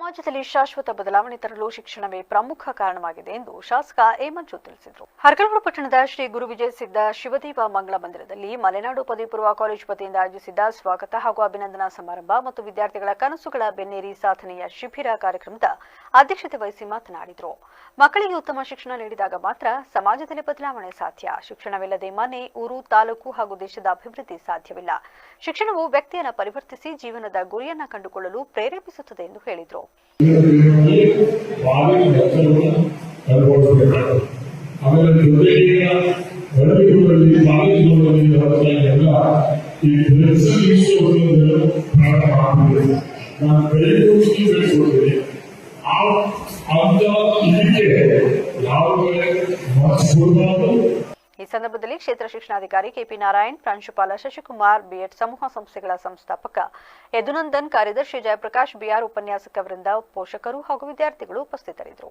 ಸಮಾಜದಲ್ಲಿ ಶಾಶ್ವತ ಬದಲಾವಣೆ ತರಲು ಶಿಕ್ಷಣವೇ ಪ್ರಮುಖ ಕಾರಣವಾಗಿದೆ ಎಂದು ಶಾಸಕ ಎ ಮಂಜು ತಿಳಿಸಿದರು. ಅರಕಲಗೂಡು ಪಟ್ಟಣದ ಶ್ರೀ ಗುರುವಿಜಯ ಸಿದ್ಧ ಶಿವದೇವ ಮಂಗಳ ಮಂದಿರದಲ್ಲಿ ಮಲೆನಾಡು ಪದವಿ ಪೂರ್ವ ಕಾಲೇಜು ವತಿಯಿಂದ ಆಯೋಜಿಸಿದ್ದ ಸ್ವಾಗತ ಹಾಗೂ ಅಭಿನಂದನಾ ಸಮಾರಂಭ ಮತ್ತು ವಿದ್ಯಾರ್ಥಿಗಳ ಕನಸುಗಳ ಬೆನ್ನೇರಿ ಸಾಧನೆಯ ಶಿಬಿರ ಕಾರ್ಯಕ್ರಮದ ಅಧ್ಯಕ್ಷತೆ ವಹಿಸಿ ಮಾತನಾಡಿದರು. ಮಕ್ಕಳಿಗೆ ಉತ್ತಮ ಶಿಕ್ಷಣ ನೀಡಿದಾಗ ಮಾತ್ರ ಸಮಾಜದಲ್ಲಿ ಬದಲಾವಣೆ ಸಾಧ್ಯ. ಶಿಕ್ಷಣವಿಲ್ಲದೆ ಮನೆ, ಊರು, ತಾಲೂಕು ಹಾಗೂ ದೇಶದ ಅಭಿವೃದ್ಧಿ ಸಾಧ್ಯವಿಲ್ಲ. ಶಿಕ್ಷಣವು ವ್ಯಕ್ತಿಯನ್ನು ಪರಿವರ್ತಿಸಿ ಜೀವನದ ಗುರಿಯನ್ನು ಕಂಡುಕೊಳ್ಳಲು ಪ್ರೇರೇಪಿಸುತ್ತದೆ ಎಂದು ಹೇಳಿದರು. ಈ ಸಂದರ್ಭದಲ್ಲಿ ಕ್ಷೇತ್ರ ಶಿಕ್ಷಣಾಧಿಕಾರಿ ಕೆಪಿ ನಾರಾಯಣ್, ಪ್ರಾಂಶುಪಾಲ ಶಶಿಕುಮಾರ್, ಬಿಎಡ್ ಸಮೂಹ ಸಂಸ್ಥೆಗಳ ಸಂಸ್ಥಾಪಕ ಯದುನಂದನ್, ಕಾರ್ಯದರ್ಶಿ ಜಯಪ್ರಕಾಶ್, ಬಿಆರ್, ಉಪನ್ಯಾಸಕ ವೃಂದ, ಪೋಷಕರು ಹಾಗೂ ವಿದ್ಯಾರ್ಥಿಗಳು ಉಪಸ್ಥಿತರಿದ್ದರು.